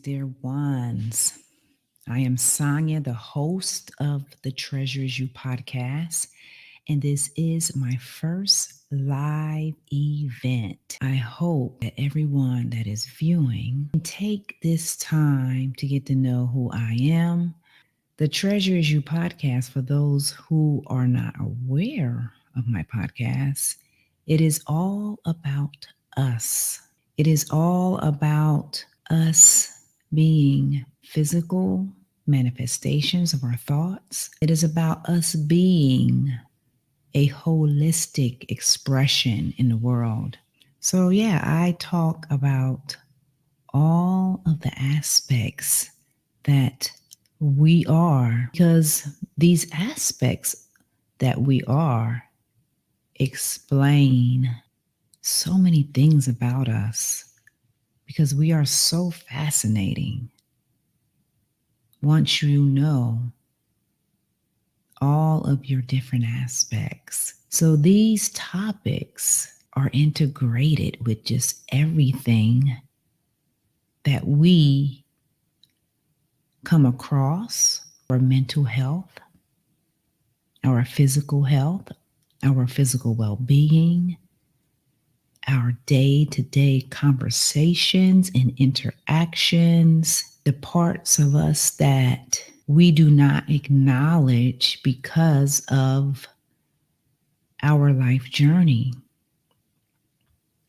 dear ones. I am Sonia, the host of the Treasures You podcast, and this is my first live event. I hope that everyone that is viewing can take this time to get to know who I am. The Treasures You podcast, for those who are not aware of my podcast, it is all about us. It is all about us being physical manifestations of our thoughts. It is about us being a holistic expression in the world. So, yeah, I talk about all of the aspects that we are, because these aspects that we are explain so many things about us, because we are so fascinating once you know all of your different aspects. So these topics are integrated with just everything that we come across: our mental health, our physical health, our physical well-being, our day-to-day conversations and interactions, the parts of us that we do not acknowledge because of our life journey,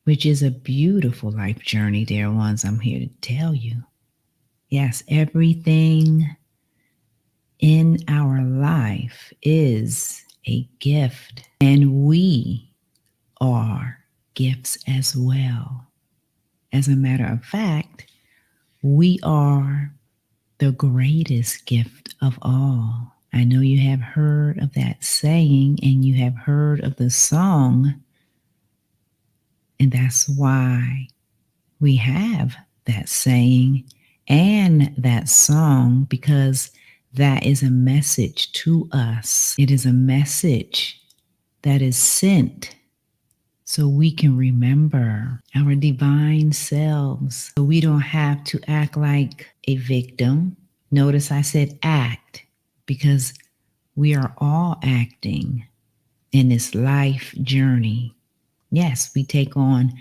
which is a beautiful life journey, dear ones. I'm here to tell you. Yes, everything in our life is a gift, and we are gifts as well. As a matter of fact, we are the greatest gift of all. I know you have heard of that saying, and you have heard of the song, and that's why we have that saying and that song, because that is a message to us. It is a message that is sent so we can remember our divine selves, so we don't have to act like a victim. Notice I said act, because we are all acting in this life journey. Yes, we take on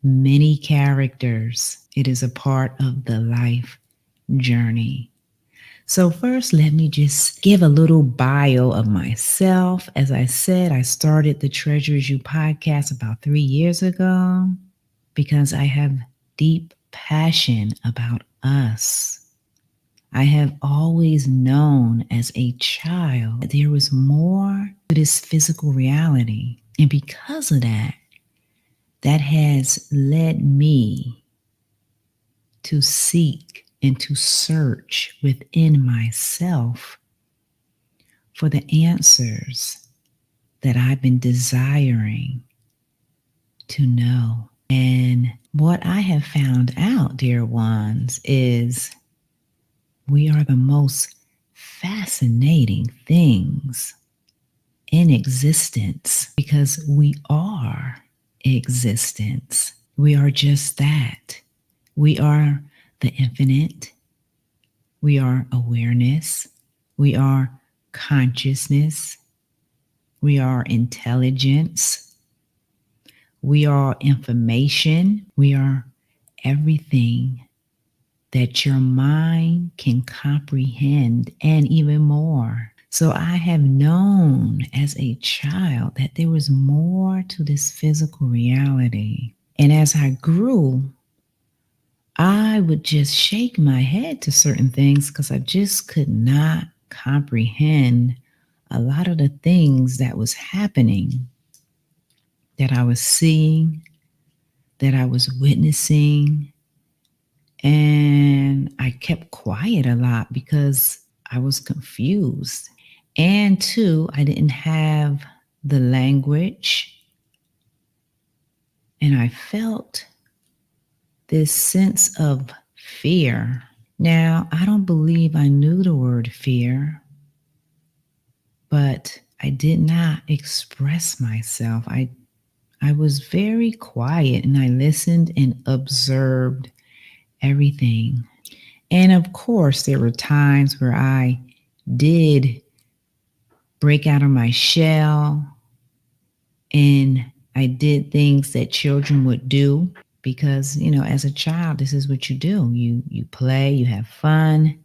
many characters. It is a part of the life journey. So first, let me just give a little bio of myself. As I said, I started the Treasures You podcast about 3 years ago because I have deep passion about us. I have always known as a child that there was more to this physical reality. And because of that, that has led me to seek and to search within myself for the answers that I've been desiring to know. And what I have found out, dear ones, is we are the most fascinating things in existence, because we are existence. We are just that. We are the infinite. We are awareness. We are consciousness. We are intelligence. We are information. We are everything that your mind can comprehend, and even more. So I have known as a child that there was more to this physical reality. And as I grew, I would just shake my head to certain things because I just could not comprehend a lot of the things that was happening, that I was seeing, that I was witnessing. And I kept quiet a lot because I was confused. And two, I didn't have the language. And I felt this sense of fear. Now, I don't believe I knew the word fear, but I did not express myself. I was very quiet, and I listened and observed everything. And of course, there were times where I did break out of my shell and I did things that children would do because, as a child, this is what you do. You play, you have fun.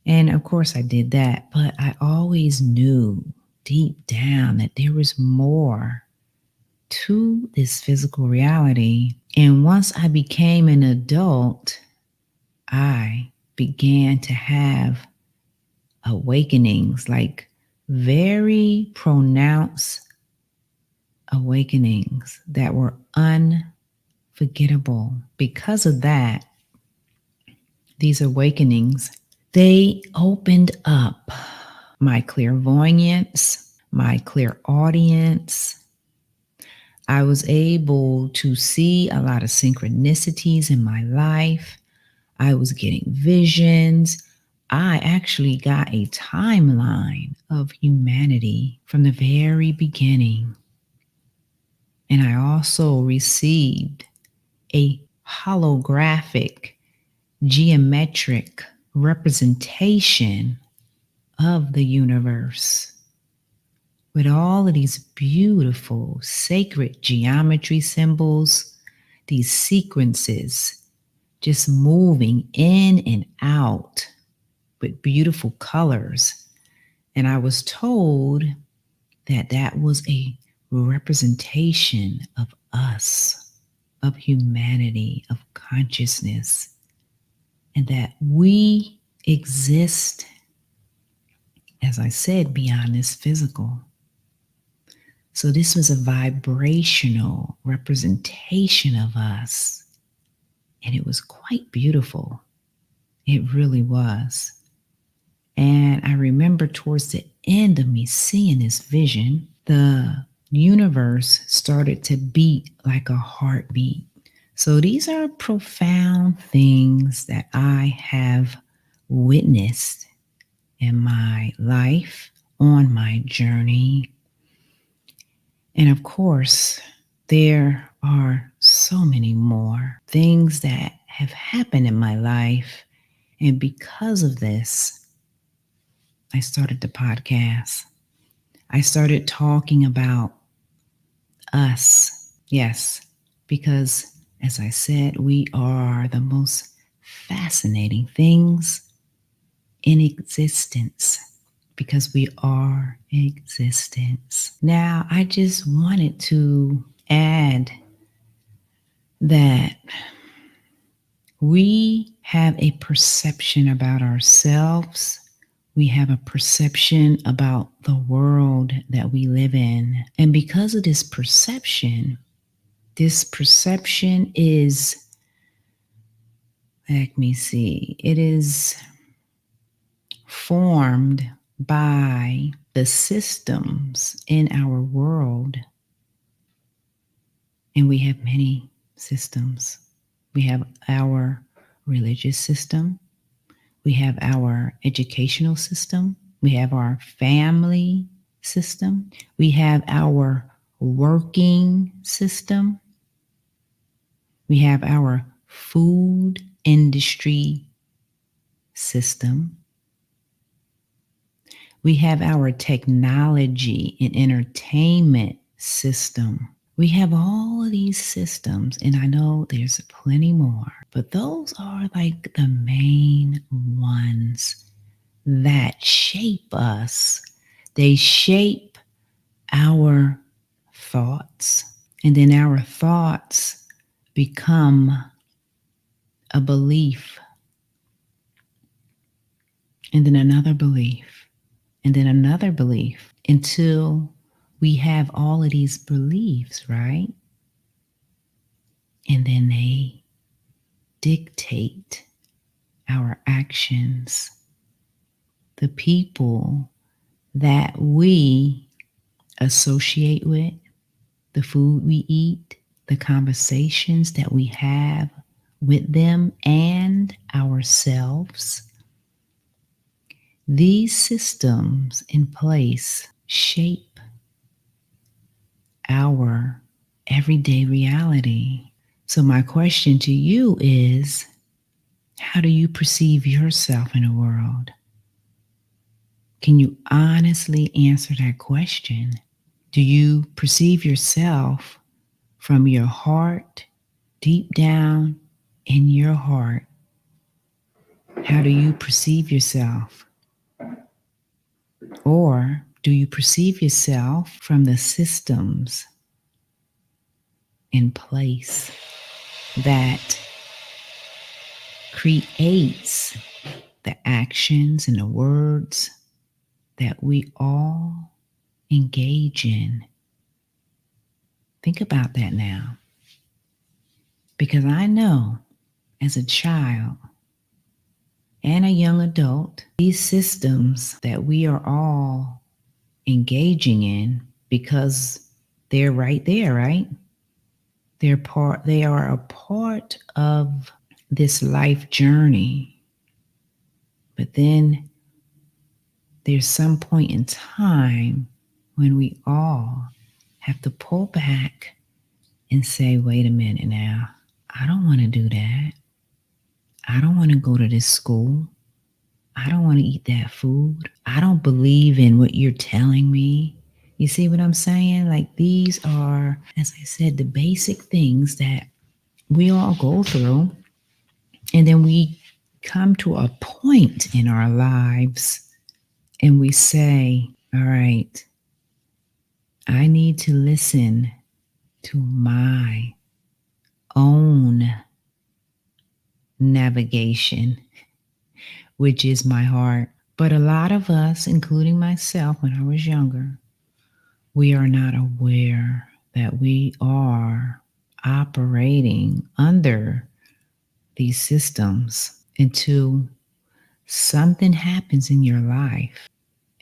And of course I did that, but I always knew deep down that there was more to this physical reality. And once I became an adult, I began to have awakenings, like very pronounced awakenings that were unforgettable. Because of that, these awakenings, they opened up my clairvoyance, my clairaudience. I was able to see a lot of synchronicities in my life. I was getting visions. I actually got a timeline of humanity from the very beginning. And I also received a holographic, geometric representation of the universe with all of these beautiful sacred geometry symbols, these sequences just moving in and out with beautiful colors. And I was told that that was a representation of us, of humanity, of consciousness, and that we exist, as I said, beyond this physical. So this was a vibrational representation of us, and it was quite beautiful. It really was. And I remember towards the end of me seeing this vision, the universe started to beat like a heartbeat. So these are profound things that I have witnessed in my life, on my journey. And of course, there are so many more things that have happened in my life. And because of this, I started the podcast. I started talking about us. Yes, because as I said, we are the most fascinating things in existence because we are existence. Now, I just wanted to add that we have a perception about ourselves. We have a perception about the world that we live in. And because of this perception is, let me see, it is formed by the systems in our world. And we have many systems. We have our religious system. We have our educational system. We have our family system. We have our working system. We have our food industry system. We have our technology and entertainment system. We have all of these systems, and I know there's plenty more, but those are like the main ones that shape us. They shape our thoughts, and then our thoughts become a belief, and then another belief, and then another belief until we have all of these beliefs, right? And then they dictate our actions. The people that we associate with, the food we eat, the conversations that we have with them and ourselves. These systems in place shape our everyday reality. So my question to you is, How do you perceive yourself in the world? Can you honestly answer that question? Do you perceive yourself from your heart, deep down in your heart? How do you perceive yourself? Or do you perceive yourself from the systems in place that creates the actions and the words that we all engage in? Think about that now. Because I know as a child and a young adult, these systems that we are all engaging in, because they're right there, right? They are a part of this life journey. But then there's some point in time when we all have to pull back and say, wait a minute now, I don't want to do that. I don't want to go to this school. I don't want to eat that food. I don't believe in what you're telling me. You see what I'm saying? Like, these are, as I said, the basic things that we all go through. And then we come to a point in our lives and we say, all right, I need to listen to my own navigation, which is my heart. But a lot of us, including myself when I was younger, we are not aware that we are operating under these systems until something happens in your life.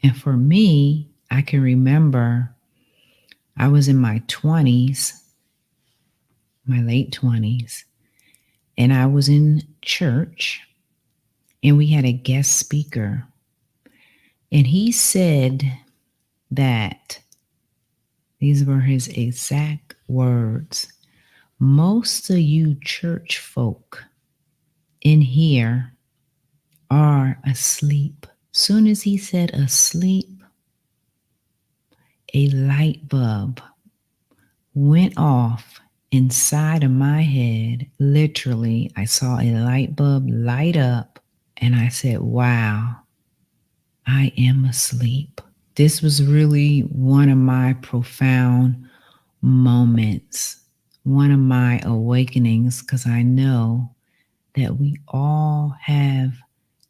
And for me, I can remember I was in my 20s, my late 20s, and I was in church and we had a guest speaker. And he said that these were his exact words. Most of you church folk in here are asleep. Soon as he said asleep, a light bulb went off inside of my head. Literally, I saw a light bulb light up and I said, wow, I am asleep. This was really one of my profound moments, one of my awakenings, because I know that we all have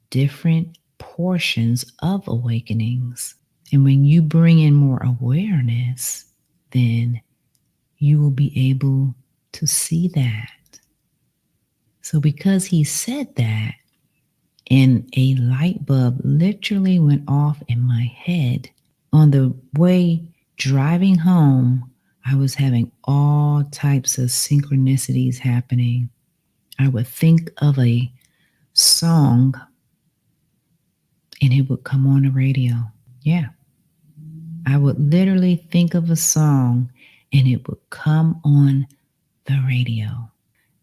different portions of awakenings. And when you bring in more awareness, then you will be able to see that. So because he said that, and a light bulb literally went off in my head, on the way driving home, I was having all types of synchronicities happening. I would think of a song and it would come on the radio. Yeah. I would literally think of a song and it would come on the radio.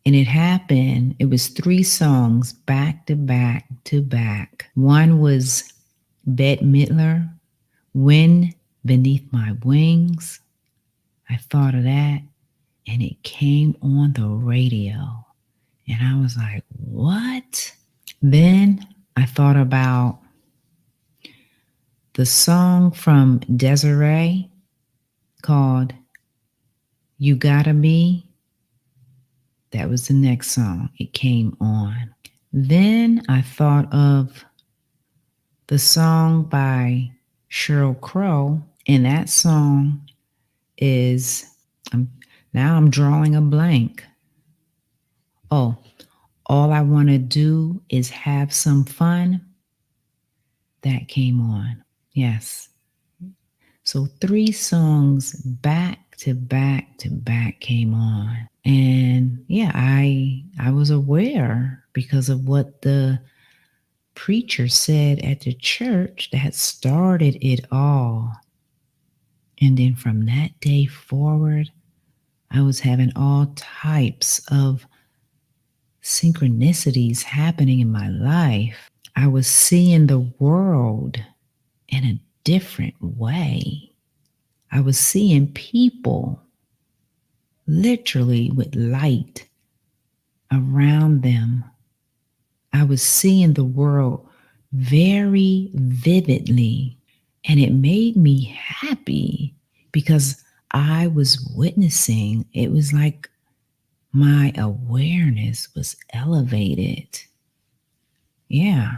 And it happened, it was 3 songs back to back to back. One was Bette Midler, Wind Beneath My Wings. I thought of that and it came on the radio. And I was like, what? Then I thought about the song from Desiree called You Gotta Be. That was the next song. It came on. Then I thought of the song by Sheryl Crow, and that song is, now I'm drawing a blank. Oh, All I Want to Do Is Have Some Fun. That came on. Yes. So 3 songs back to back to back came on. And yeah, I was aware because of what the preacher said at the church that started it all. And then from that day forward, I was having all types of synchronicities happening in my life. I was seeing the world in a different way. I was seeing people literally with light around them. I was seeing the world very vividly, and it made me happy because I was witnessing. It was like my awareness was elevated. Yeah.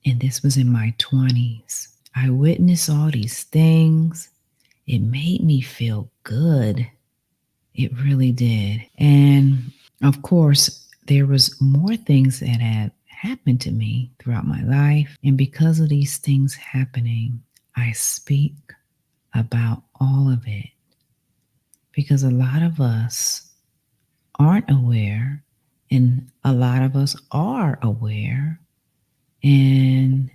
And this was in my 20s. I witnessed all these things. It made me feel good. It really did. And of course, there was more things that had happened to me throughout my life. And because of these things happening, I speak about all of it. Because a lot of us aren't aware, and a lot of us are aware, and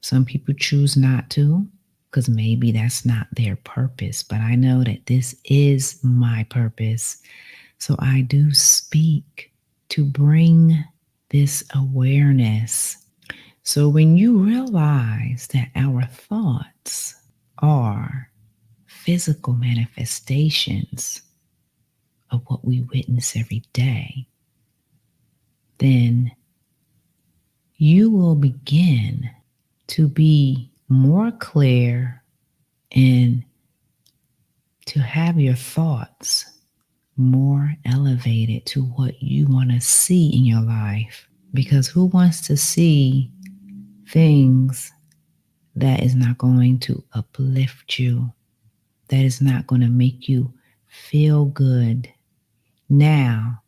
some people choose not to because maybe that's not their purpose. But I know that this is my purpose. So I do speak to bring this awareness. So when you realize that our thoughts are physical manifestations of what we witness every day, then you will begin to be more clear and to have your thoughts more elevated to what you want to see in your life. Because who wants to see things that is not going to uplift you, that is not going to make you feel good? Now,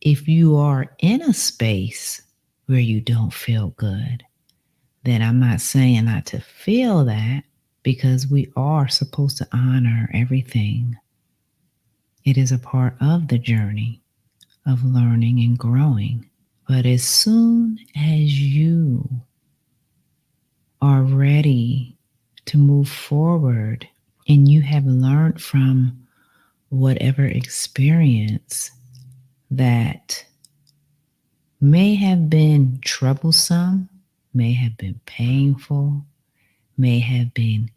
if you are in a space where you don't feel good, then I'm not saying not to feel that, because we are supposed to honor everything. It is a part of the journey of learning and growing. But as soon as you are ready to move forward and you have learned from whatever experience that may have been troublesome, may have been painful, may have been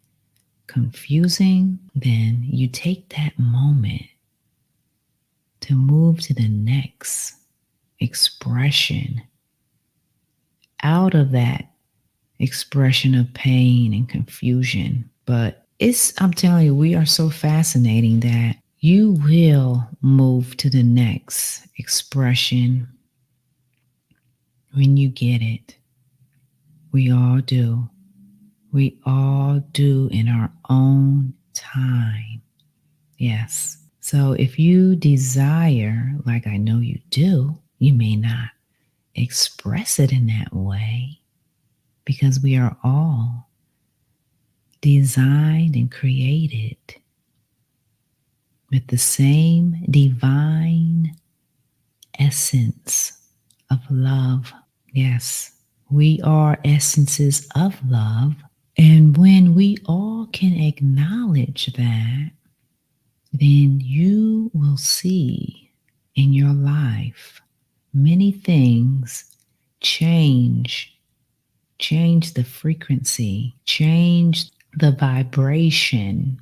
confusing, then you take that moment to move to the next expression out of that expression of pain and confusion. But I'm telling you, we are so fascinating that you will move to the next expression when you get it. We all do. We all do in our own time. Yes. So if you desire, like I know you do, you may not express it in that way, because we are all designed and created with the same divine essence of love. Yes, we are essences of love. And when we all can acknowledge that, then you will see in your life many things change the frequency, change the vibration,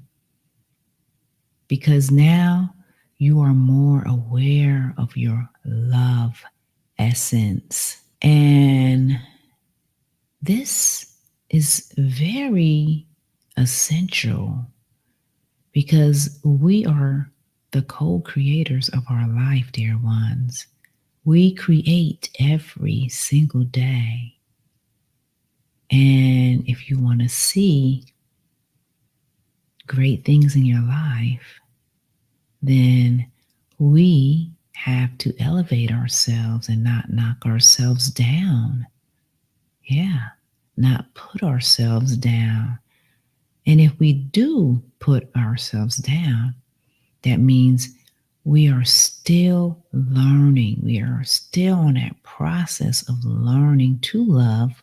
because now you are more aware of your love essence. And this is very essential, because we are the co-creators of our life, dear ones. We create every single day. And if you want to see great things in your life, then we have to elevate ourselves and not knock ourselves down. Yeah, not put ourselves down. And if we do put ourselves down, that means we are still learning. We are still on that process of learning to love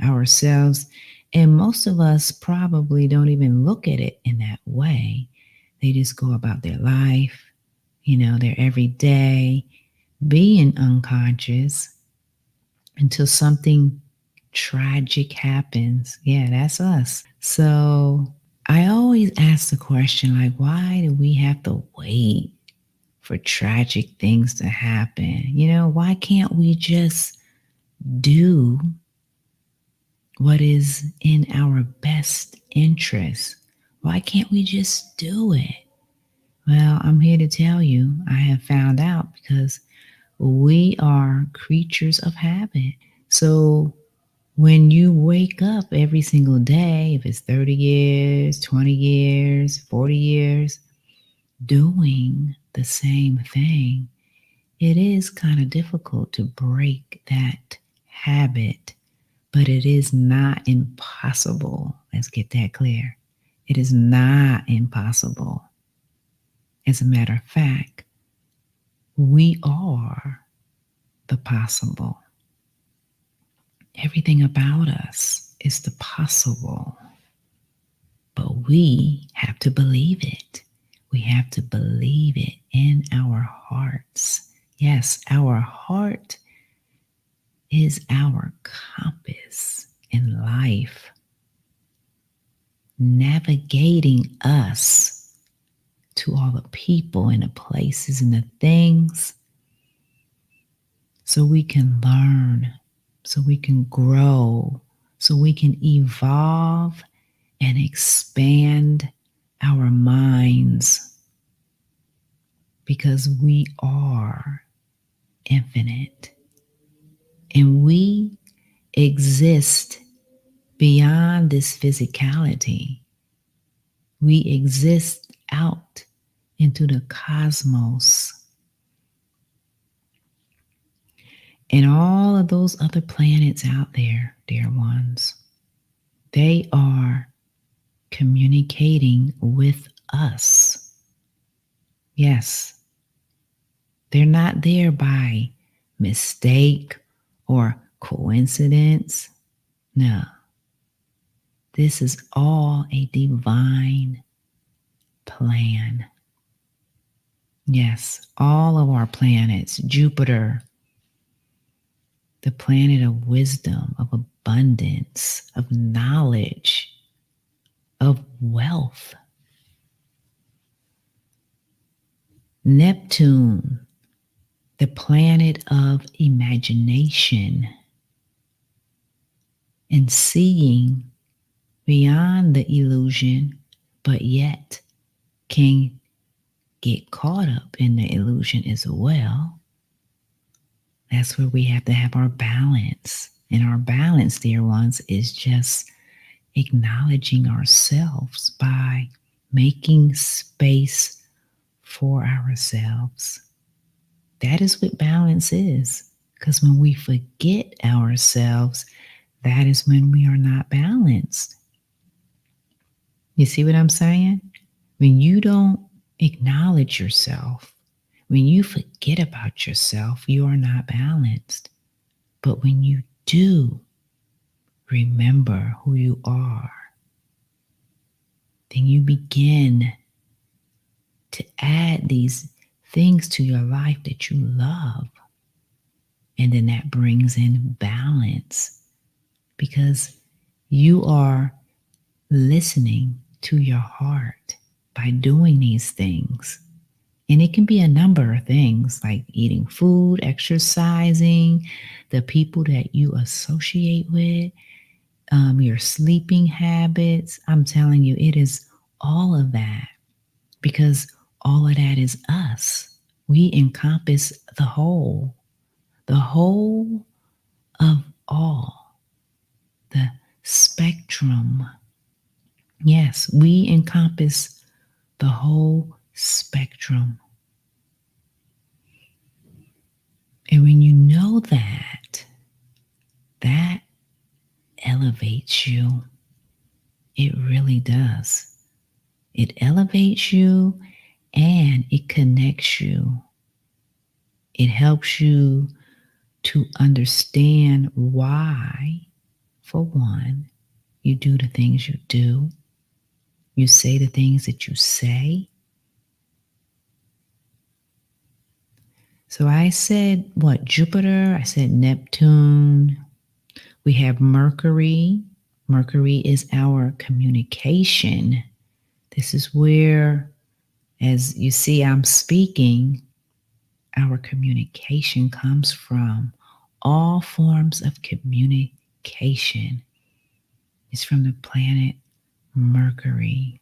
ourselves. And most of us probably don't even look at it in that way. They just go about their life, their everyday. being unconscious until something tragic happens. Yeah, that's us. So I always ask the question, like, why do we have to wait for tragic things to happen? Why can't we just do what is in our best interest? Why can't we just do it? Well, I'm here to tell you, I have found out because we are creatures of habit. So when you wake up every single day, if it's 30 years, 20 years, 40 years, doing the same thing, it is kind of difficult to break that habit, but it is not impossible. Let's get that clear. It is not impossible. As a matter of fact, we are the possible. Everything about us is the possible, but we have to believe it. We have to believe it in our hearts. Yes, our heart is our compass in life, navigating us to all the people and the places and the things so we can learn, so we can grow, so we can evolve and expand our minds because we are infinite and we exist beyond this physicality. We exist out into the cosmos. And all of those other planets out there, dear ones, they are communicating with us. Yes, they're not there by mistake or coincidence. No, this is all a divine plan. Yes, all of our planets, Jupiter, the planet of wisdom, of abundance, of knowledge, of wealth. Neptune, the planet of imagination and seeing beyond the illusion, but yet can get caught up in the illusion as well. That's where we have to have our balance. And our balance, dear ones, is just acknowledging ourselves by making space for ourselves. That is what balance is. Because when we forget ourselves, that is when we are not balanced. You see what I'm saying? When you don't acknowledge yourself, when you forget about yourself, you are not balanced. But when you do remember who you are, then you begin to add these things to your life that you love. And then that brings in balance because you are listening to your heart by doing these things. And it can be a number of things like eating food, exercising, the people that you associate with, your sleeping habits. I'm telling you, it is all of that because all of that is us. We encompass the whole of all, the spectrum. Yes, we encompass the whole spectrum. And when you know that, that elevates you. It really does. It elevates you and it connects you. It helps you to understand why, for one, you do the things you do. You say the things that you say. So I said what? Jupiter, I said Neptune. We have Mercury. Mercury is our communication. This is where, as you see, I'm speaking, our communication comes from. All forms of communication is from the planet Mercury.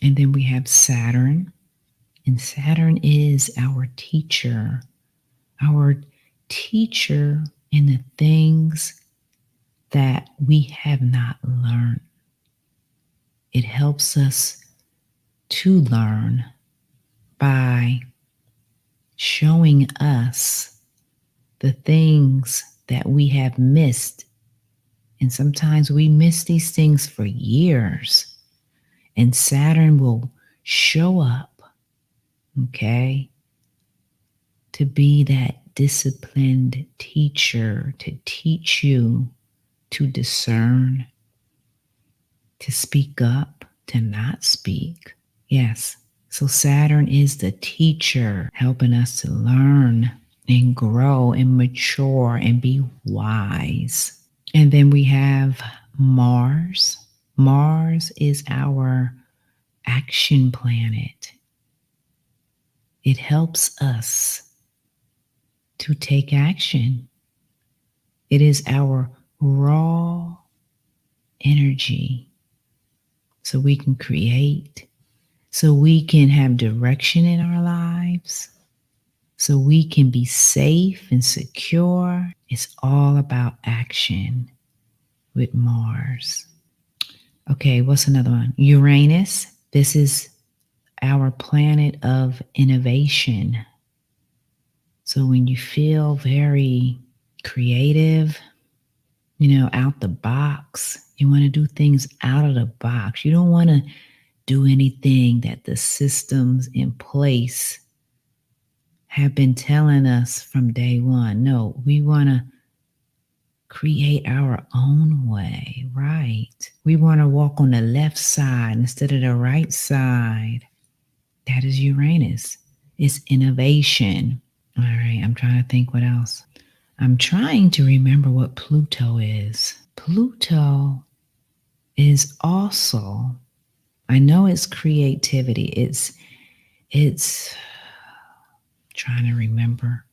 And then we have Saturn. And Saturn is our teacher in the things that we have not learned. It helps us to learn by showing us the things that we have missed. And sometimes we miss these things for years. And Saturn will show up, okay, to be that disciplined teacher, to teach you to discern, to speak up, to not speak. Yes. So Saturn is the teacher helping us to learn and grow and mature and be wise. And then we have Mars. Mars is our action planet. It helps us to take action. It is our raw energy so we can create, so we can have direction in our lives, so we can be safe and secure. It's all about action with Mars. Okay, what's another one? Uranus. This is our planet of innovation. So when you feel very creative, out the box, you want to do things out of the box. You don't want to do anything that the systems in place have been telling us from day one. No, we want to create our own way, right? We want to walk on the left side instead of the right side. That is Uranus. It's innovation. All right, I'm trying to think what else. I'm trying to remember what Pluto is. Pluto is also, I know it's creativity. It's trying to remember.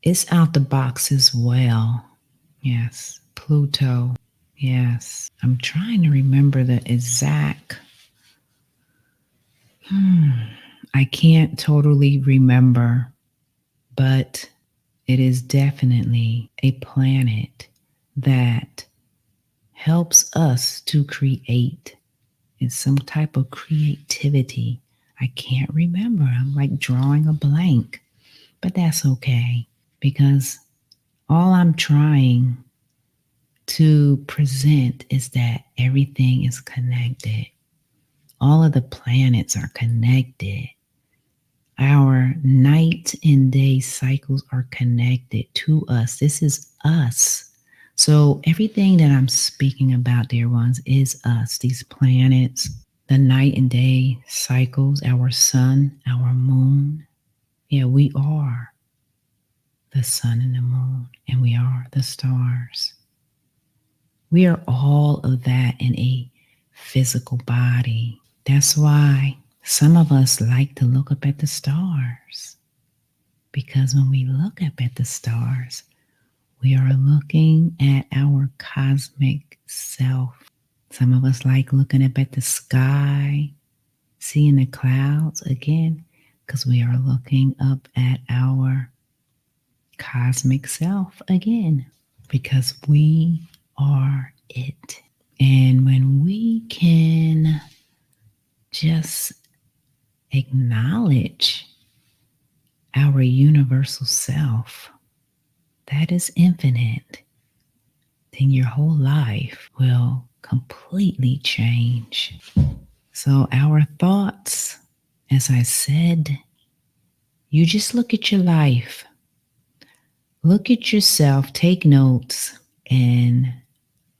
It's out the box as well. Yes, Pluto. Yes, I'm trying to remember the exact. I can't totally remember, but it is definitely a planet that helps us to create. It's some type of creativity. I can't remember. I'm like drawing a blank, but that's okay because all I'm trying to present is that everything is connected. All of the planets are connected. Our night and day cycles are connected to us. This is us. So everything that I'm speaking about, dear ones, is us. These planets, the night and day cycles, our sun, our moon. Yeah, we are the sun and the moon, and we are the stars. We are all of that in a physical body. That's why some of us like to look up at the stars. Because when we look up at the stars, we are looking at our cosmic self. Some of us like looking up at the sky, seeing the clouds again, because we are looking up at our cosmic self again, because we are it. And when we can just acknowledge our universal self that is infinite, then your whole life will completely change. So our thoughts, as I said, you just look at your life, look at yourself, take notes, and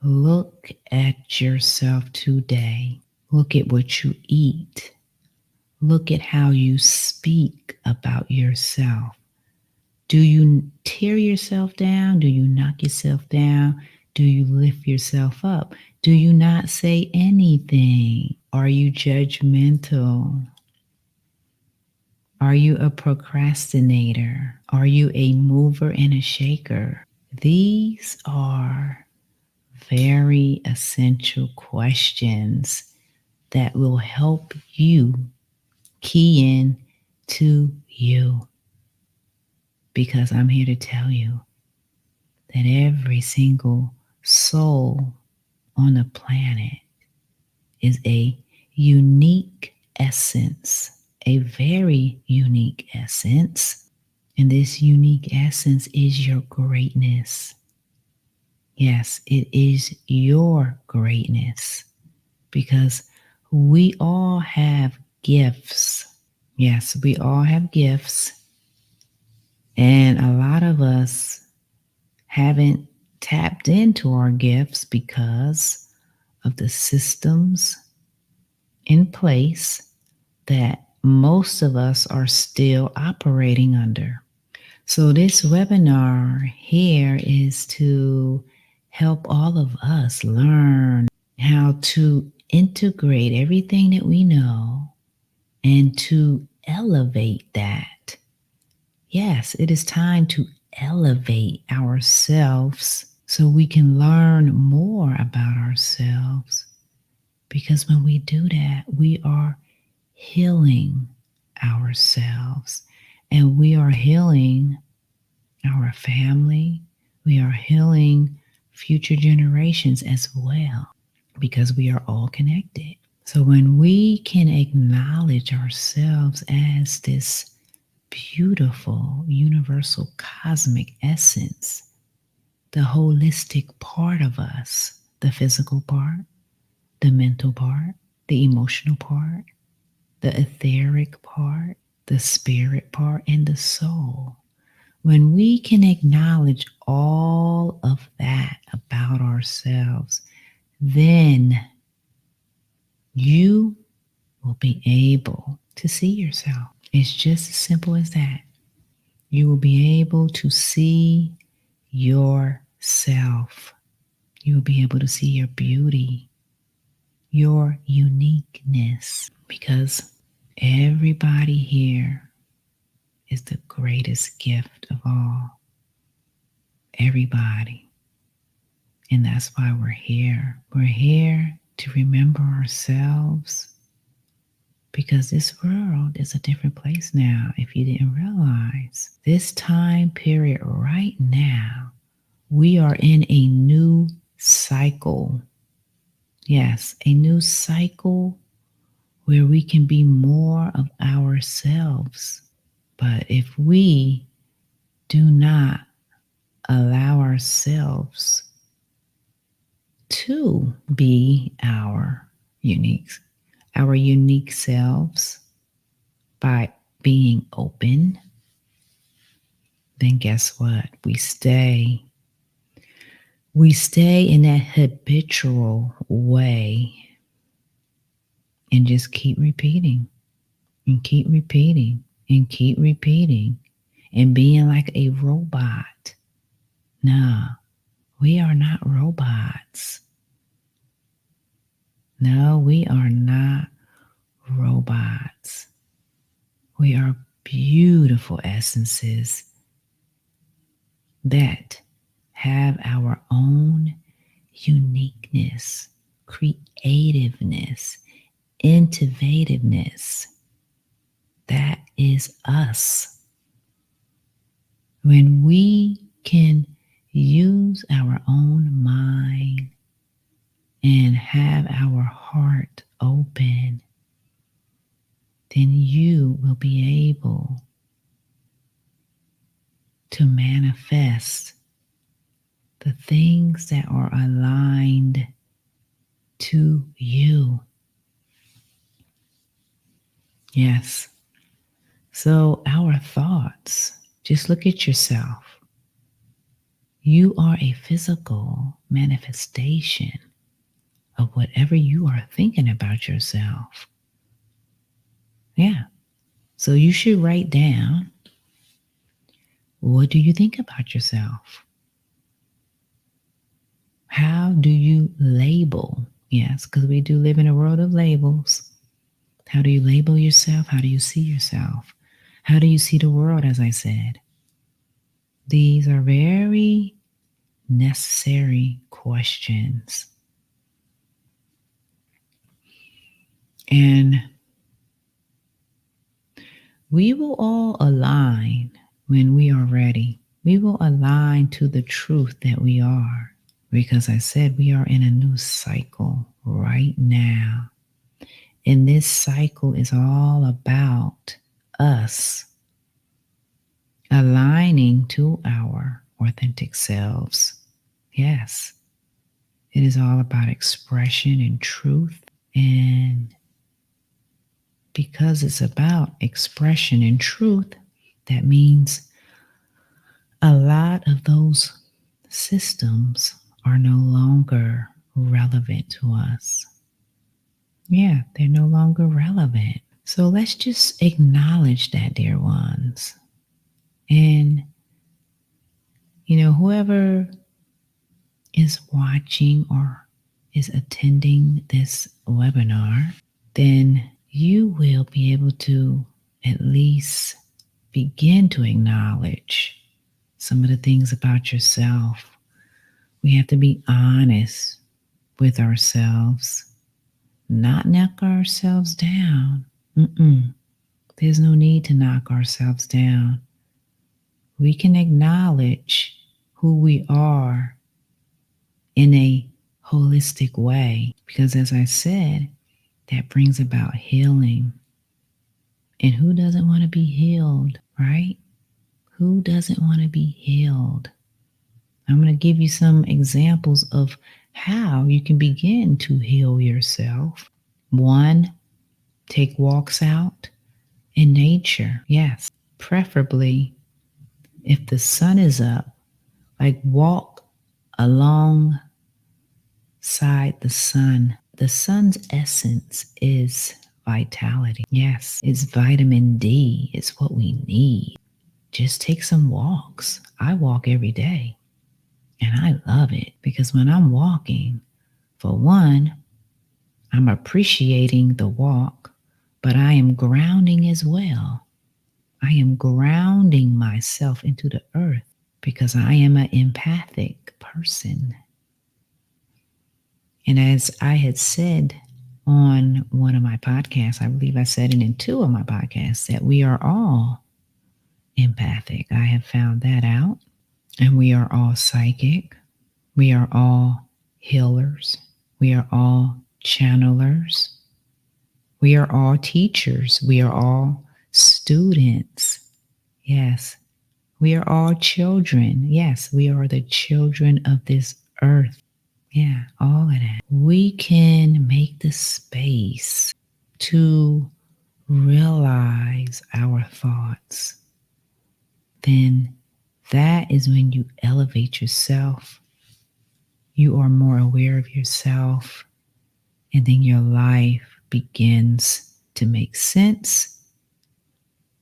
look at yourself today. Look at what you eat. Look at how you speak about yourself. Do you tear yourself down? Do you knock yourself down? Do you lift yourself up? Do you not say anything? Are you judgmental? Are you a procrastinator? Are you a mover and a shaker? These are very essential questions that will help you key in to you. Because I'm here to tell you that every single soul on the planet is a unique essence, a very unique essence. And this unique essence is your greatness. Yes, it is your greatness because we all have gifts. Yes, we all have gifts. And a lot of us haven't tapped into our gifts because of the systems in place that most of us are still operating under. So, this webinar here is to help all of us learn how to integrate everything that we know and to elevate that. Yes, it is time to elevate ourselves so we can learn more about ourselves. Because when we do that, we are healing ourselves and we are healing our family. We are healing future generations as well because we are all connected. So when we can acknowledge ourselves as this beautiful, universal, cosmic essence, the holistic part of us, the physical part, the mental part, the emotional part, the etheric part, the spirit part, and the soul. When we can acknowledge all of that about ourselves, then you will be able to see yourself. It's just as simple as that. You will be able to see yourself. You will be able to see your beauty, your uniqueness, because everybody here is the greatest gift of all. Everybody. And that's why we're here. We're here to remember ourselves because this world is a different place now. If you didn't realize, this time period right now, we are in a new cycle. Yes, a new cycle where we can be more of ourselves. But if we do not allow ourselves to be our unique selves by being open, then guess what? We stay in that habitual way and just keep repeating and keep repeating and keep repeating and being like a robot. No, we are not robots. No, we are not robots. We are beautiful essences that have our own uniqueness, creativeness, innovativeness. That is us. When we can use our own mind and have our heart open, then you will be able to manifest the things that are aligned to you. Yes. So our thoughts, just look at yourself. You are a physical manifestation of whatever you are thinking about yourself. Yeah. So you should write down, what do you think about yourself? How do you label? Yes, because we do live in a world of labels. How do you label yourself? How do you see yourself? How do you see the world, as I said? These are very necessary questions. And we will all align when we are ready. We will align to the truth that we are. Because I said we are in a new cycle right now. And this cycle is all about us aligning to our authentic selves. Yes, it is all about expression and truth. And because it's about expression and truth, that means a lot of those systems are no longer relevant to us. Yeah, they're no longer relevant. So let's just acknowledge that, dear ones. And, whoever is watching or is attending this webinar, then you will be able to at least begin to acknowledge some of the things about yourself. We have to be honest with ourselves, not knock ourselves down. There's no need to knock ourselves down. We can acknowledge who we are in a holistic way, because as I said, that brings about healing. And who doesn't want to be healed, right? Who doesn't want to be healed? I'm going to give you some examples of how you can begin to heal yourself. 1, take walks out in nature. Yes, preferably if the sun is up, like walk alongside the sun. The sun's essence is vitality. Yes, it's vitamin D. It's what we need. Just take some walks. I walk every day, and I love it because when I'm walking, for one, I'm appreciating the walk, but I am grounding as well. I am grounding myself into the earth because I am an empathic person. And as I had said on one of my podcasts, I believe I said it in 2 of my podcasts, that we are all empathic. I have found that out. And we are all psychic. We are all healers. We are all channelers. We are all teachers. We are all students. Yes. We are all children. Yes, we are the children of this earth. Yeah, all of that. We can make the space to realize our thoughts. Then that is when you elevate yourself. You are more aware of yourself, and then your life begins to make sense,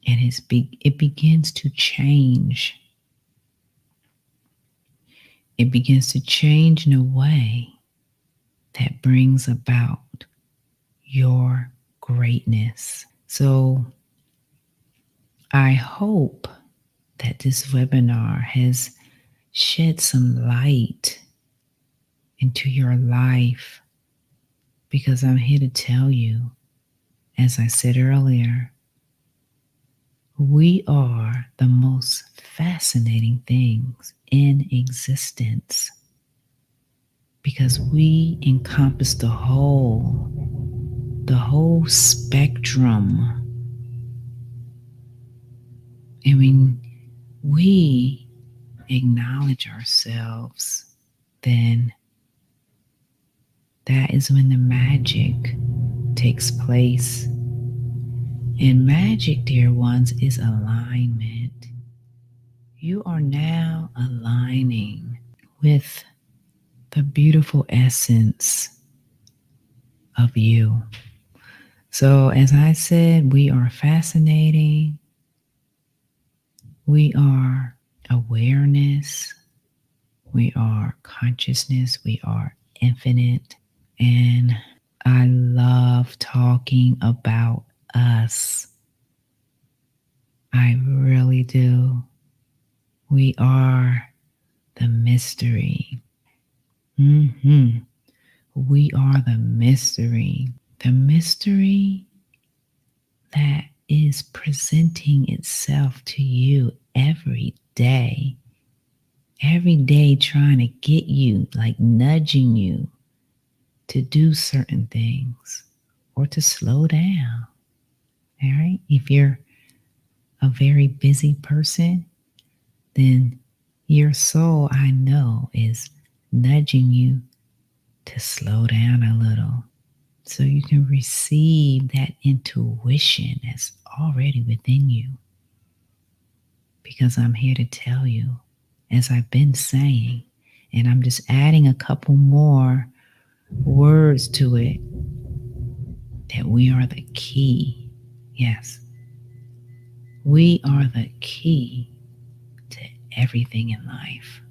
and it begins to change. It begins to change in a way that brings about your greatness. So I hope that this webinar has shed some light into your life, because I'm here to tell you, as I said earlier, we are the most fascinating things in existence, because we encompass the whole spectrum. And when we acknowledge ourselves, then that is when the magic takes place. And magic, dear ones, is alignment. You are now aligning with the beautiful essence of you. So, as I said, we are fascinating. We are awareness. We are consciousness. We are infinite. And I love talking about us. I really do. We are the mystery. We are the mystery. The mystery that is presenting itself to you every day. Every day, trying to get you, like nudging you to do certain things or to slow down. All right. If you're a very busy person, then your soul, I know, is nudging you to slow down a little so you can receive that intuition that's already within you. Because I'm here to tell you, as I've been saying, and I'm just adding a couple more words to it, that we are the key. Yes, we are the key to everything in life.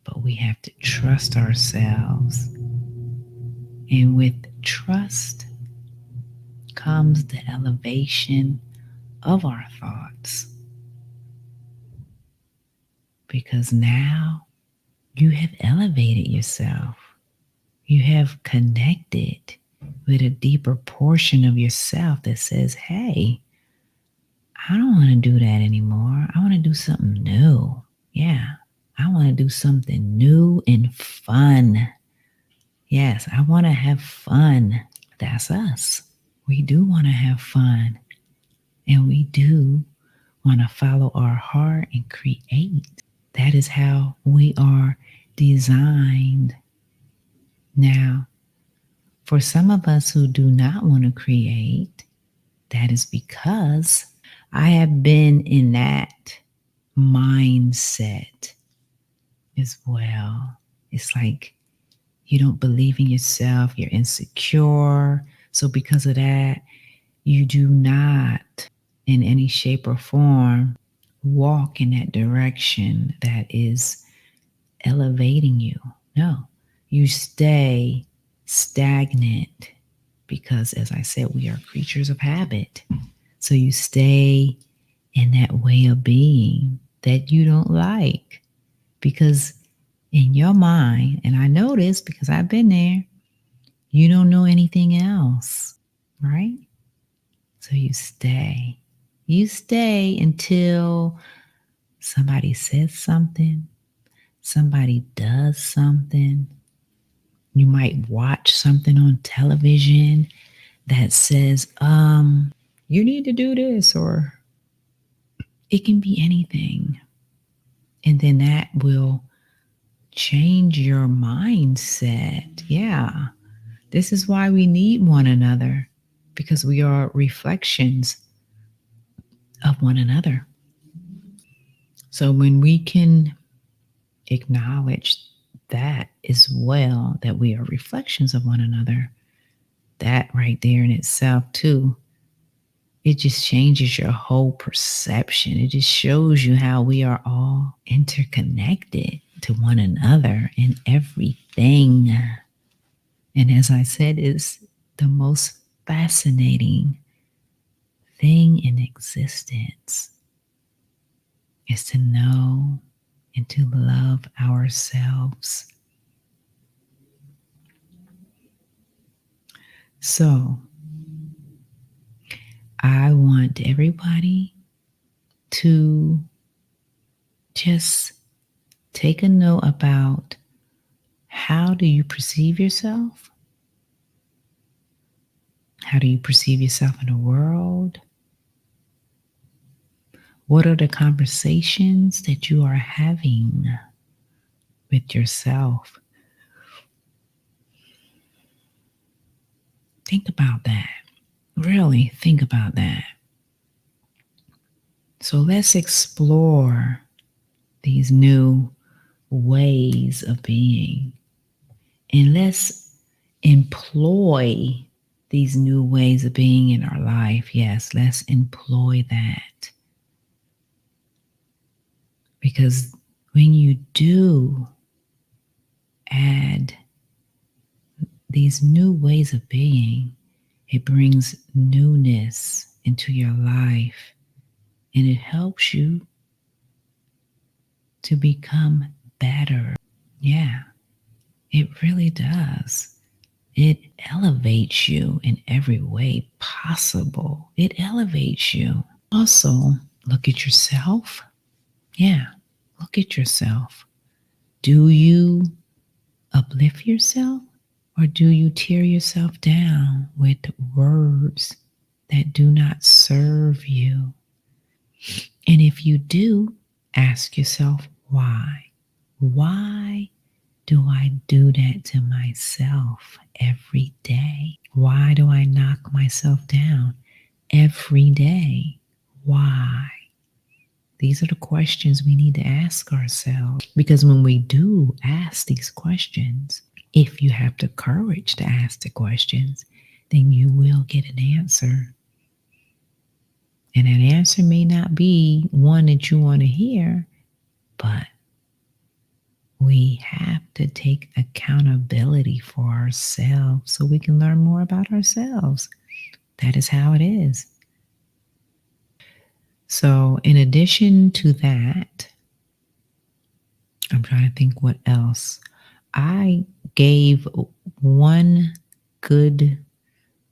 But we have to trust ourselves. And with trust comes the elevation of our thoughts. Because now you have elevated yourself. You have connected with a deeper portion of yourself that says, hey, I don't want to do that anymore. I want to do something new. Yeah, I want to do something new and fun. Yes, I want to have fun. That's us. We do want to have fun. And we do want to follow our heart and create. That is how we are designed. Now, for some of us who do not want to create, that is because I have been in that mindset as well. It's like you don't believe in yourself, you're insecure. So, because of that, you do not, in any shape or form, walk in that direction that is elevating you. No, you stay stagnant because, as I said, we are creatures of habit. So you stay in that way of being that you don't like because in your mind, and I know this because I've been there, you don't know anything else, right? So you stay. You stay until somebody says something, somebody does something. You might watch something on television that says, you need to do this, or it can be anything. And then that will change your mindset. Yeah, this is why we need one another, because we are reflections of one another. So when we can acknowledge that as well, that we are reflections of one another, that right there in itself too, it just changes your whole perception. It just shows you how we are all interconnected to one another in everything. And as I said, it's the most fascinating thing in existence is to know and to love ourselves. So I want everybody to just take a note about how do you perceive yourself? How do you perceive yourself in the world? What are the conversations that you are having with yourself? Think about that. Really think about that. So let's explore these new ways of being and let's employ these new ways of being in our life. Yes, let's employ that. Because when you do add these new ways of being, it brings newness into your life, and it helps you to become better. Yeah, it really does. It elevates you in every way possible. It elevates you. Also, look at yourself. Yeah, look at yourself. Do you uplift yourself, or do you tear yourself down with words that do not serve you? And if you do, ask yourself why. Why do I do that to myself every day? Why do I knock myself down every day? Why? These are the questions we need to ask ourselves. Because when we do ask these questions, if you have the courage to ask the questions, then you will get an answer. And that answer may not be one that you want to hear, but we have to take accountability for ourselves so we can learn more about ourselves. That is how it is. So, in addition to that, I'm trying to think what else. I gave one good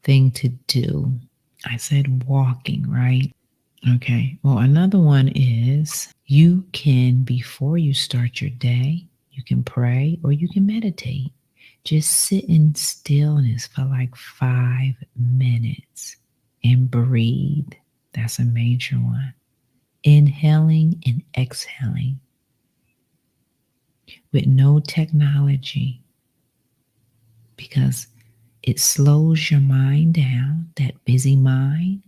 thing to do. I said walking, right? Okay. Well, another one is you can, before you start your day, you can pray or you can meditate. Just sit in stillness for like 5 minutes and breathe. That's a major one. Inhaling and exhaling with no technology, because it slows your mind down, that busy mind,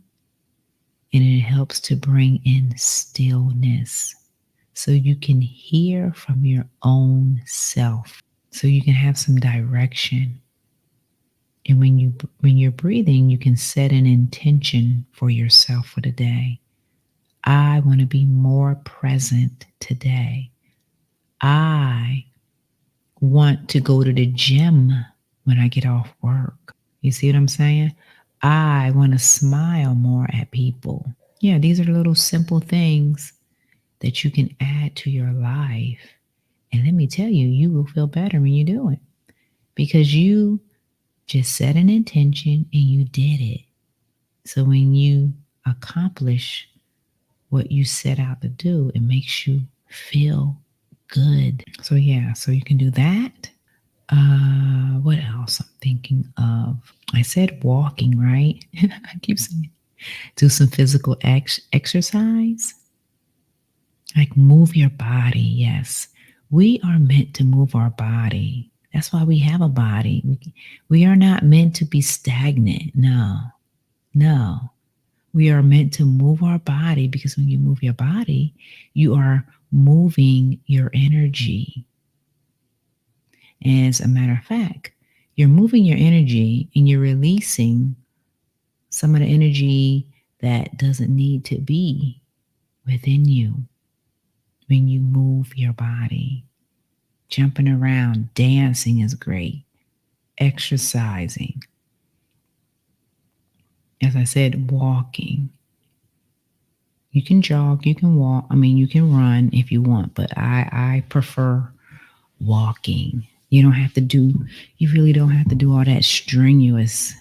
and it helps to bring in stillness so you can hear from your own self, so you can have some direction. And when you're breathing, you can set an intention for yourself for the day. I want to be more present today. I want to go to the gym when I get off work. You see what I'm saying? I want to smile more at people. Yeah, these are little simple things that you can add to your life. And let me tell you, you will feel better when you do it, because you just set an intention and you did it. So when you accomplish what you set out to do, it makes you feel good. So yeah, so you can do that. What else I'm thinking of? I said walking, right? I keep saying do some physical exercise. Like move your body. Yes, we are meant to move our body. That's why we have a body. We are not meant to be stagnant. No, no. We are meant to move our body, because when you move your body, you are moving your energy. And as a matter of fact, you're moving your energy and you're releasing some of the energy that doesn't need to be within you when you move your body. Jumping around, dancing is great. Exercising. As I said, walking. You can jog, you can walk. I mean, you can run if you want, but I prefer walking. You really don't have to do all that strenuous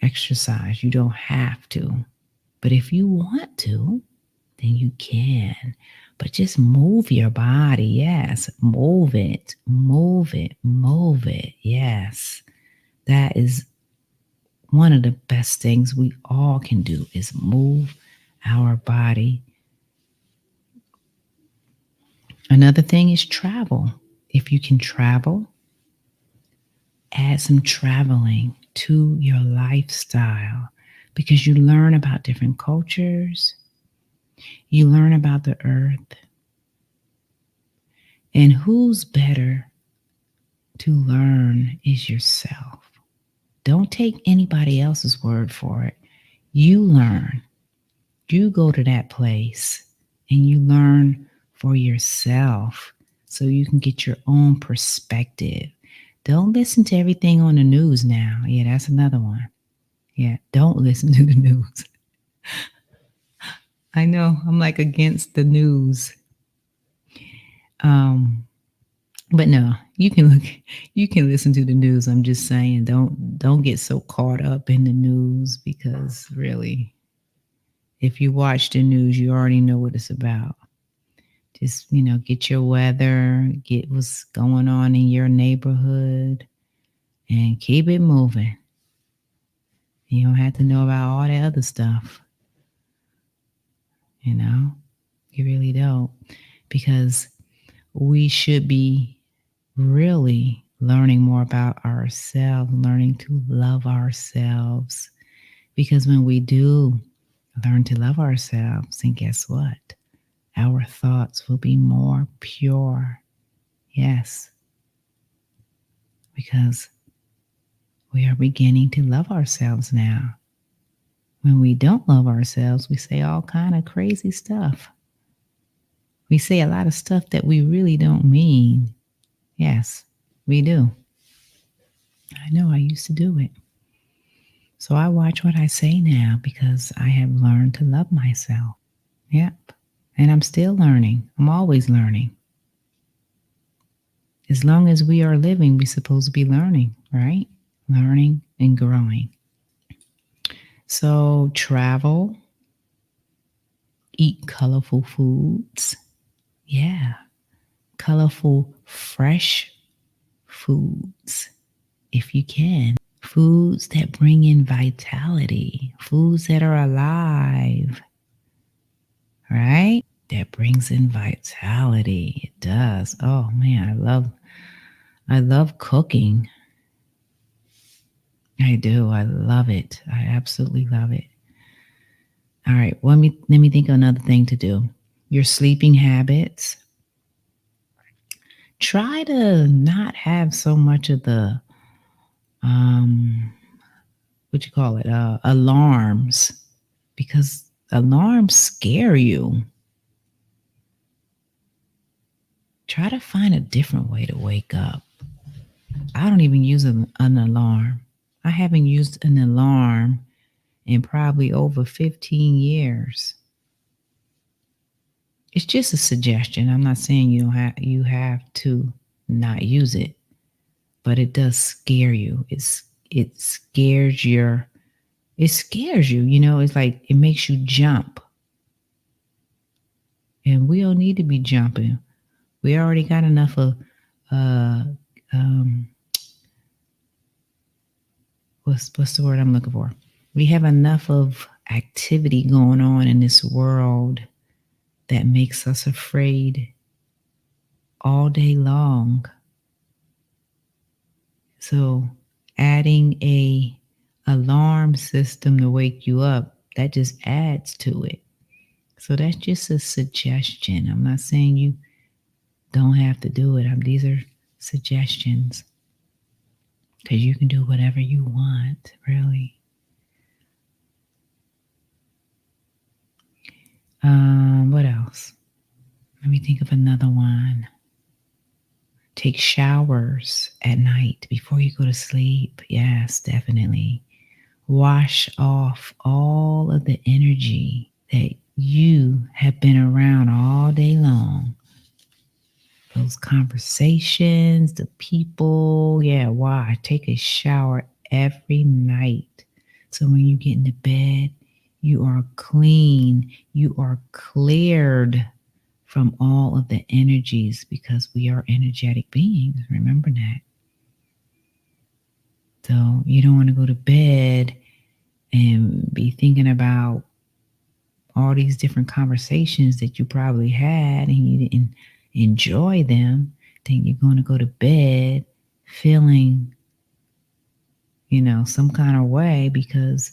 exercise. You don't have to. But if you want to, then you can. But just move your body. Yes. Move it. Move it. Move it. Yes. That is one of the best things we all can do, is move our body. Another thing is travel. If you can travel, add some traveling to your lifestyle, because you learn about different cultures. You learn about the earth. And who's better to learn is yourself. Don't take anybody else's word for it. You learn. You go to that place and you learn for yourself so you can get your own perspective. Don't listen to everything on the news now. Yeah, that's another one. Yeah, don't listen to the news. I know I'm like against the news. Um, but no, you can listen to the news. I'm just saying don't get so caught up in the news because really if you watch the news, you already know what it's about. Just, get your weather, get what's going on in your neighborhood, and keep it moving. You don't have to know about all that other stuff. You know, you really don't. Because we should be really learning more about ourselves, learning to love ourselves. Because when we do learn to love ourselves, and guess what? Our thoughts will be more pure. Yes, because we are beginning to love ourselves now. When we don't love ourselves, we say all kind of crazy stuff. We say a lot of stuff that we really don't mean. Yes, we do. I know I used to do it. So I watch what I say now because I have learned to love myself. Yep. And I'm still learning. I'm always learning. As long as we are living, we're supposed to be learning, right? Learning and growing. So travel, eat colorful foods. Yeah. Colorful, fresh foods, if you can. Foods that bring in vitality, foods that are alive, right? That brings in vitality. It does. Oh man, I love cooking. I do. I love it. I absolutely love it. All right, let me think of another thing to do. Your sleeping habits. Try to not have so much of the what you call it, alarms, because alarms scare you. Try to find a different way to wake up. I don't even use an alarm. I haven't used an alarm in probably over 15 years. It's just a suggestion. I'm not saying you have to not use it, but it does scare you. It scares it scares you, it's like it makes you jump. And we don't need to be jumping. We already got enough of uh um what's the word I'm looking for? We have enough of activity going on in this world that makes us afraid all day long. So adding a alarm system to wake you up, that just adds to it. So that's just a suggestion. I'm not saying you don't have to do it. These are suggestions because you can do whatever you want, really. What else? Let me think of another one. Take showers at night before you go to sleep. Yes, definitely. Wash off all of the energy that you have been around all day long. Those conversations, the people. Yeah, why? Take a shower every night. So when you get into bed, you are clean, you are cleared from all of the energies because we are energetic beings. Remember that. So you don't want to go to bed and be thinking about all these different conversations that you probably had and you didn't enjoy them. Then you're going to go to bed feeling, some kind of way because,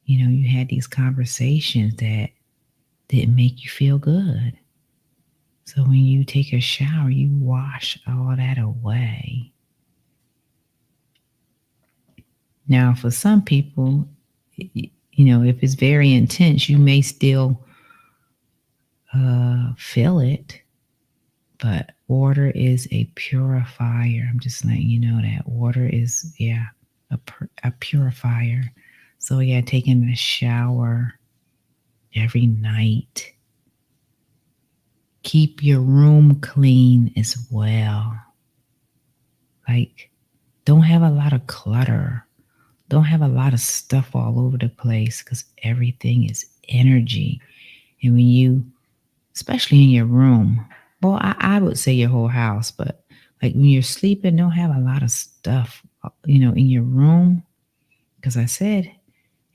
you had these conversations that didn't make you feel good. So when you take a shower, you wash all that away. Now, for some people, if it's very intense, you may still feel it, but water is a purifier. I'm just letting you know that water is, a purifier. So, taking a shower every night. Keep your room clean as well. Like, don't have a lot of clutter. Don't have a lot of stuff all over the place because everything is energy. And when you, especially in your room, well, I would say your whole house, but like when you're sleeping, don't have a lot of stuff, in your room. Because I said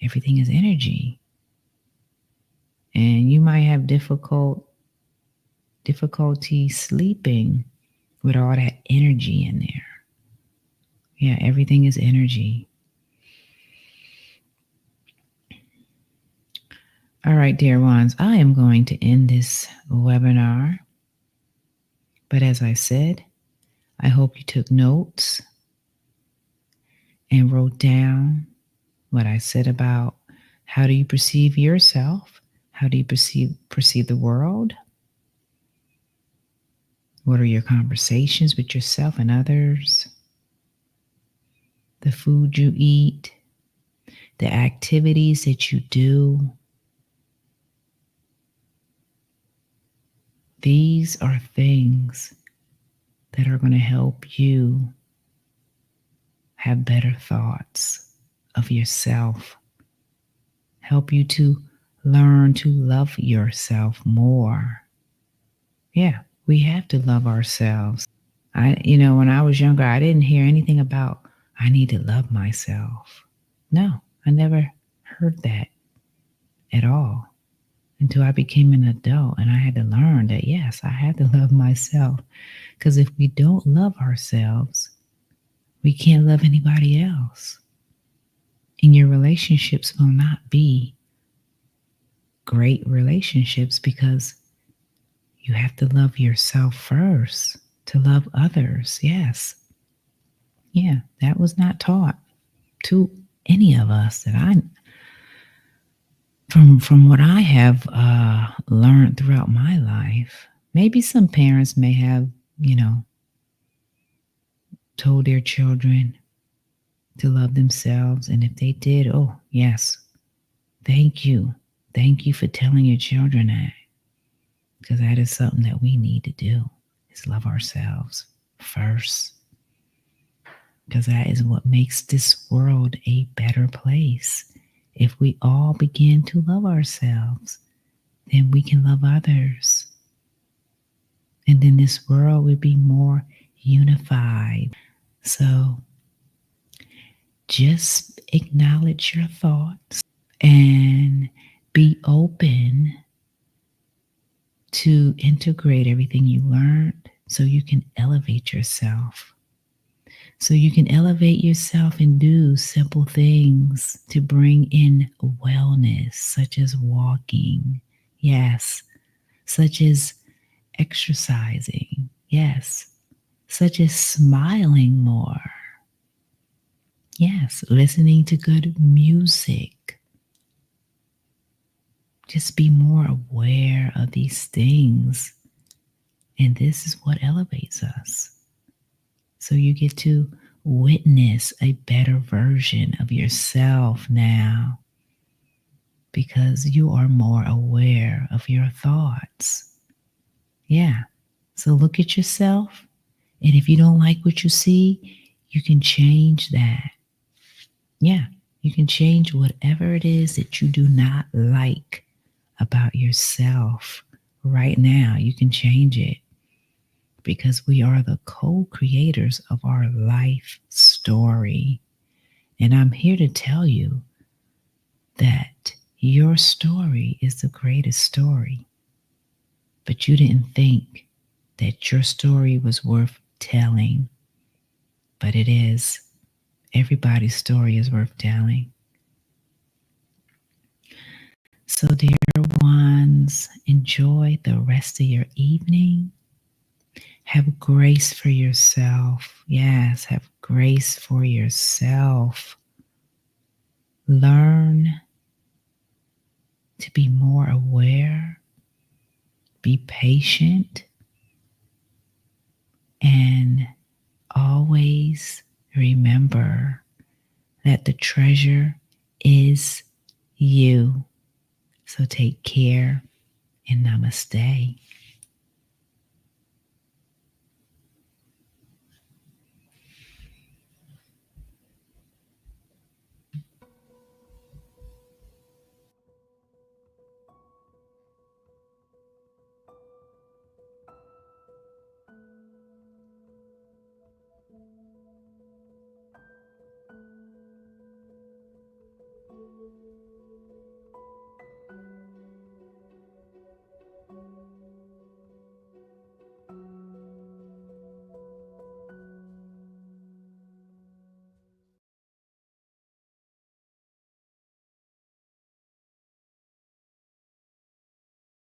everything is energy. And you might have difficulty sleeping with all that energy in there. Yeah, everything is energy. All right, dear ones, I am going to end this webinar. But as I said, I hope you took notes and wrote down what I said about how do you perceive yourself? How do you perceive the world? What are your conversations with yourself and others? The food you eat, the activities that you do. These are things that are going to help you have better thoughts of yourself, help you to learn to love yourself more. Yeah, we have to love ourselves. When I was younger, I didn't hear anything about I need to love myself. No, I never heard that at all until I became an adult and I had to learn that, yes, I had to love myself. Because if we don't love ourselves, we can't love anybody else. And your relationships will not be great relationships because you have to love yourself first to love others. Yes. Yeah, that was not taught to any of us that from what I have learned throughout my life. Maybe some parents may have, told their children to love themselves. And if they did, oh, yes, thank you. Thank you for telling your children that. Because that is something that we need to do, is love ourselves first. Because that is what makes this world a better place. If we all begin to love ourselves, then we can love others. And then this world would be more unified. So just acknowledge your thoughts and be open to integrate everything you learned so you can elevate yourself. So you can elevate yourself and do simple things to bring in wellness, such as walking. Yes. Such as exercising. Yes. Such as smiling more. Yes. Listening to good music. Just be more aware of these things. And this is what elevates us. So you get to witness a better version of yourself now because you are more aware of your thoughts. Yeah. So look at yourself. And if you don't like what you see, you can change that. Yeah. You can change whatever it is that you do not like about yourself right now. You can change it. Because we are the co-creators of our life story. And I'm here to tell you that your story is the greatest story. But you didn't think that your story was worth telling. But it is. Everybody's story is worth telling. So, dear ones, enjoy the rest of your evening. Have grace for yourself. Yes, have grace for yourself. Learn to be more aware, be patient, and always remember that the treasure is you. So take care and namaste.